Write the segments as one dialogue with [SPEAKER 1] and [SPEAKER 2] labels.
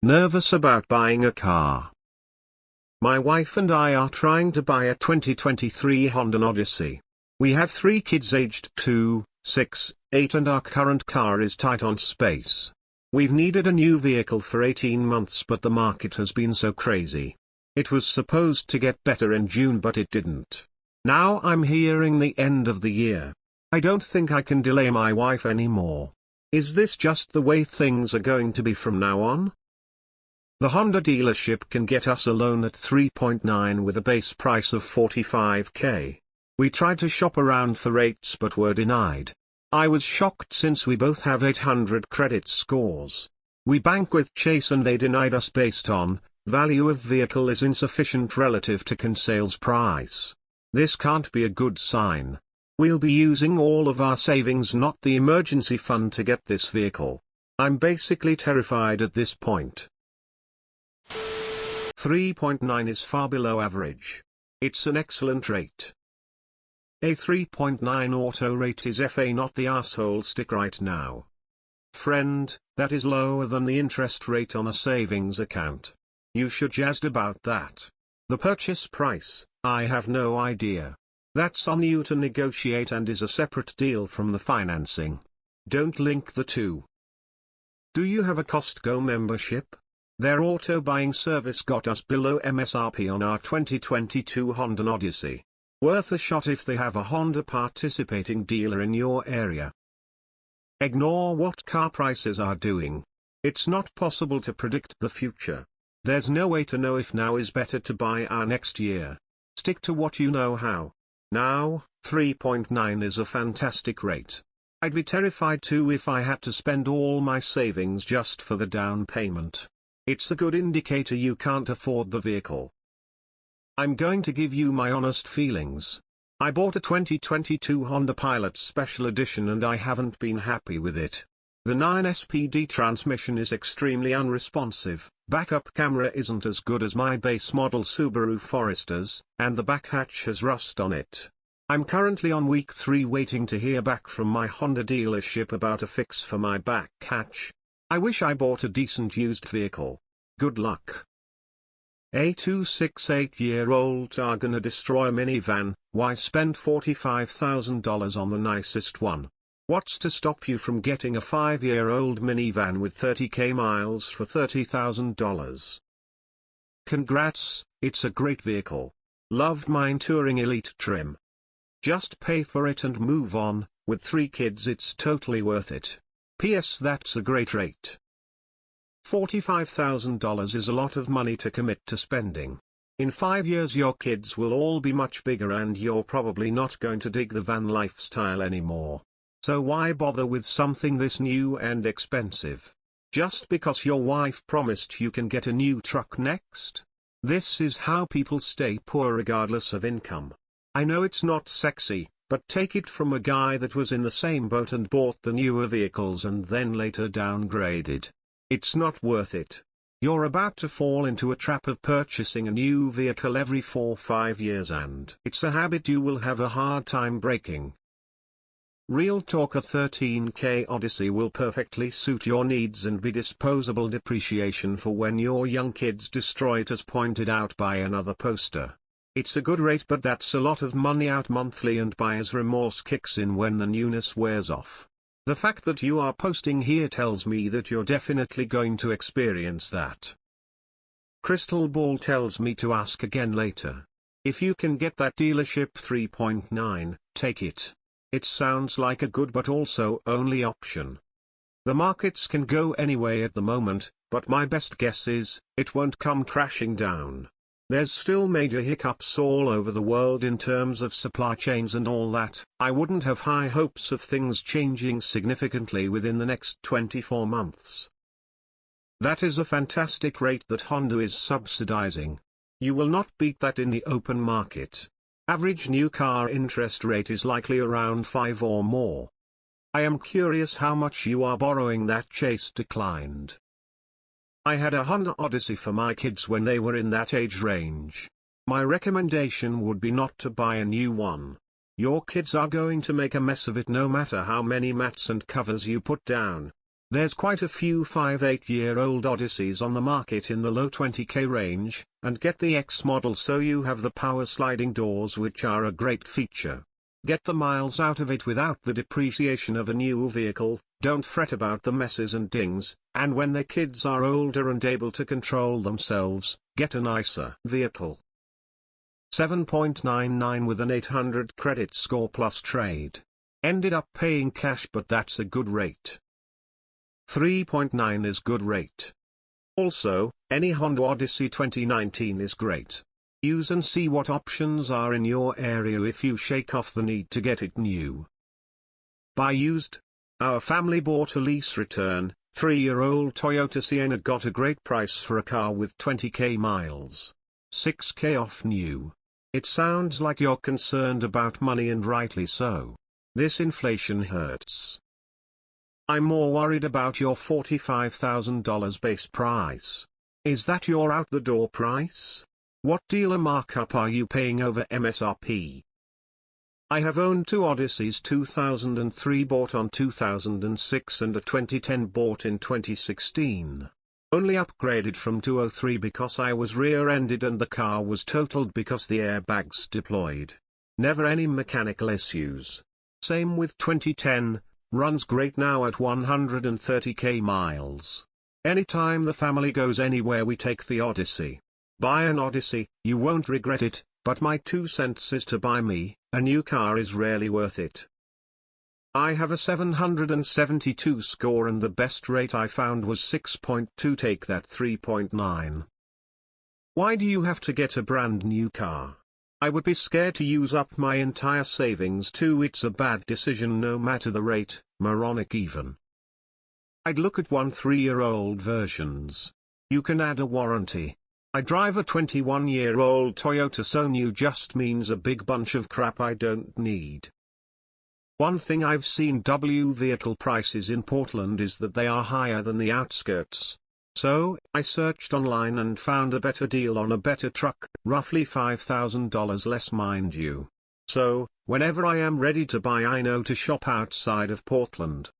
[SPEAKER 1] Nervous about buying a car. My wife and I are trying to buy a 2023 Honda Odyssey. We have 3 kids aged 2, 6, 8 and our current car is tight on space. We've needed a new vehicle for 18 months but the market has been so crazy. It was supposed to get better in June but it didn't. Now I'm hearing the end of the year. I don't think I can delay my wife anymore. Is this just the way things are going to be from now on? The Honda dealership can get us a loan at 3.9 with a base price of $45K. We tried to shop around for rates but were denied. I was shocked since we both have 800 credit scores. We bank with Chase and they denied us based on, value of vehicle is insufficient relative to sales price. This can't be a good sign. We'll be using all of our savings not the emergency fund to get this vehicle. I'm basically terrified at this point. 3.9 is far below average. It's an excellent rate. A 3.9 auto rate is FA not the asshole stick right now. Friend, that is lower than the interest rate on a savings account. You should jazzed about that. The purchase price, I have no idea. That's on you to negotiate and is a separate deal from the financing. Don't link the two. Do you have a Costco membership? Their auto buying service got us below MSRP on our 2022 Honda Odyssey. Worth a shot if they have a Honda participating dealer in your area. Ignore what car prices are doing. It's not possible to predict the future. There's no way to know if now is better to buy or next year. Stick to what you know how. Now, 3.9 is a fantastic rate. I'd be terrified too if I had to spend all my savings just for the down payment. It's a good indicator you can't afford the vehicle. I'm going to give you my honest feelings. I bought a 2022 Honda Pilot Special Edition and I haven't been happy with it. The 9SPD transmission is extremely unresponsive, backup camera isn't as good as my base model Subaru Forester's, and the back hatch has rust on it. I'm currently on week 3 waiting to hear back from my Honda dealership about a fix for my back hatch. I wish I bought a decent used vehicle. Good luck. A 268-year-old are gonna destroy a minivan, why spend $45,000 on the nicest one? What's to stop you from getting a 5-year-old minivan with 30k miles for $30,000? Congrats, it's a great vehicle. Loved mine touring elite trim. Just pay for it and move on, with 3 kids it's totally worth it. P.S. That's a great rate. $45,000 is a lot of money to commit to spending. In 5 years your kids will all be much bigger and you're probably not going to dig the van lifestyle anymore. So why bother with something this new and expensive? Just because your wife promised you can get a new truck next? This is how people stay poor regardless of income. I know it's not sexy, but take it from a guy that was in the same boat and bought the newer vehicles and then later downgraded. It's not worth it. You're about to fall into a trap of purchasing a new vehicle every 4-5 years and it's a habit you will have a hard time breaking. Real talk, a 13K Odyssey will perfectly suit your needs and be disposable depreciation for when your young kids destroy it as pointed out by another poster. It's a good rate but that's a lot of money out monthly and buyer's remorse kicks in when the newness wears off. The fact that you are posting here tells me that you're definitely going to experience that. Crystal Ball tells me to ask again later. If you can get that dealership 3.9, take it. It sounds like a good but also only option. The markets can go anyway at the moment, but my best guess is, it won't come crashing down. There's still major hiccups all over the world in terms of supply chains and all that. I wouldn't have high hopes of things changing significantly within the next 24 months. That is a fantastic rate that Honda is subsidizing. You will not beat that in the open market. Average new car interest rate is likely around 5 or more. I am curious how much you are borrowing that Chase declined. I had a Honda Odyssey for my kids when they were in that age range. My recommendation would be not to buy a new one. Your kids are going to make a mess of it no matter how many mats and covers you put down. There's quite a few 5-8-year-old Odysseys on the market in the low 20k range, and get the X model so you have the power sliding doors, which are a great feature. Get the miles out of it without the depreciation of a new vehicle, don't fret about the messes and dings, and when their kids are older and able to control themselves, get a nicer vehicle. 7.99 with an 800 credit score plus trade. Ended up paying cash, but that's a good rate. 3.9 is good rate. Also, any Honda Odyssey 2019 is great. Use and see what options are in your area if you shake off the need to get it new. Buy used. Our family bought a lease return, 3-year-old Toyota Sienna, got a great price for a car with 20k miles. 6k off new. It sounds like you're concerned about money, and rightly so. This inflation hurts. I'm more worried about your $45,000 base price. Is that your out-the-door price? What dealer markup are you paying over MSRP? I have owned two Odysseys, 2003 bought on 2006 and a 2010 bought in 2016. Only upgraded from 203 because I was rear-ended and the car was totaled because the airbags deployed. Never any mechanical issues. Same with 2010, runs great now at 130k miles. Anytime the family goes anywhere we take the Odyssey. Buy an Odyssey, you won't regret it, but my 2 cents is to buy me, a new car is rarely worth it. I have a 772 score and the best rate I found was 6.2, take that 3.9. Why do you have to get a brand new car? I would be scared to use up my entire savings too. It's a bad decision no matter the rate, moronic even. I'd look at 1 3-year-old versions. You can add a warranty. I drive a 21-year-old Toyota, so new just means a big bunch of crap I don't need. One thing I've seen vehicle prices in Portland is that they are higher than the outskirts. So, I searched online and found a better deal on a better truck, roughly $5,000 less mind you. So, whenever I am ready to buy I know to shop outside of Portland.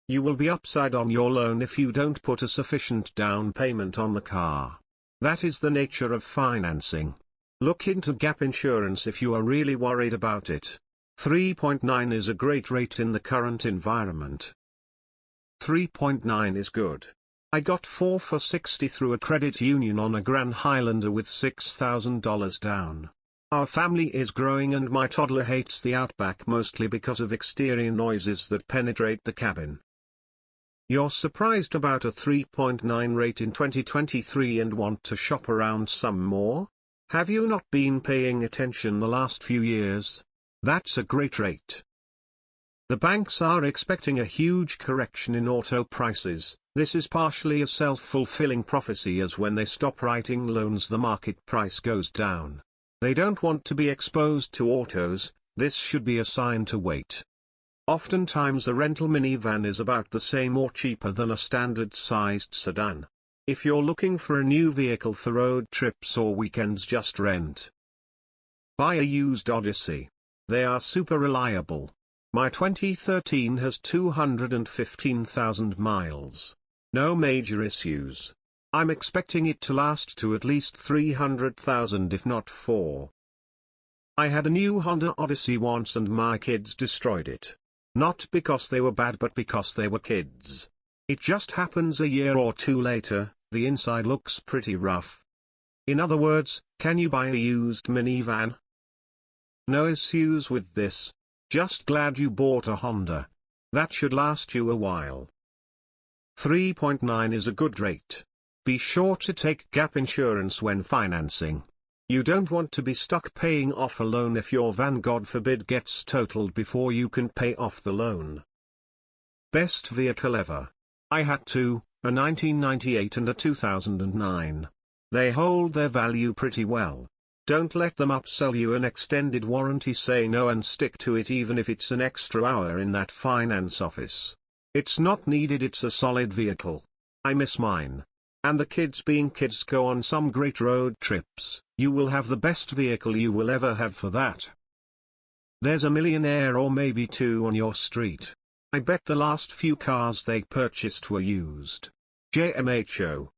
[SPEAKER 1] You will be upside on your loan if you don't put a sufficient down payment on the car. That is the nature of financing. Look into gap insurance if you are really worried about it. 3.9 is a great rate in the current environment. 3.9 is good. I got 4 for $60 through a credit union on a Grand Highlander with $6,000 down. Our family is growing and my toddler hates the Outback mostly because of exterior noises that penetrate the cabin. You're surprised about a 3.9 rate in 2023 and want to shop around some more? Have you not been paying attention the last few years? That's a great rate. The banks are expecting a huge correction in auto prices. This is partially a self-fulfilling prophecy, as when they stop writing loans the market price goes down. They don't want to be exposed to autos. This should be a sign to wait. Oftentimes a rental minivan is about the same or cheaper than a standard-sized sedan. If you're looking for a new vehicle for road trips or weekends, just rent. Buy a used Odyssey. They are super reliable. My 2013 has 215,000 miles. No major issues. I'm expecting it to last to at least 300,000 if not 4. I had a new Honda Odyssey once and my kids destroyed it. Not because they were bad but because they were kids. It just happens a year or two later, the inside looks pretty rough. In other words, can you buy a used minivan? No issues with this. Just glad you bought a Honda. That should last you a while. 3.9 is a good rate. Be sure to take gap insurance when financing. You don't want to be stuck paying off a loan if your van, God forbid, gets totaled before you can pay off the loan. Best vehicle ever. I had two, a 1998 and a 2009. They hold their value pretty well. Don't let them upsell you an extended warranty. Say no and stick to it even if it's an extra hour in that finance office. It's not needed, it's a solid vehicle. I miss mine. And the kids being kids go on some great road trips. You will have the best vehicle you will ever have for that. There's a millionaire or maybe two on your street. I bet the last few cars they purchased were used. JMHO.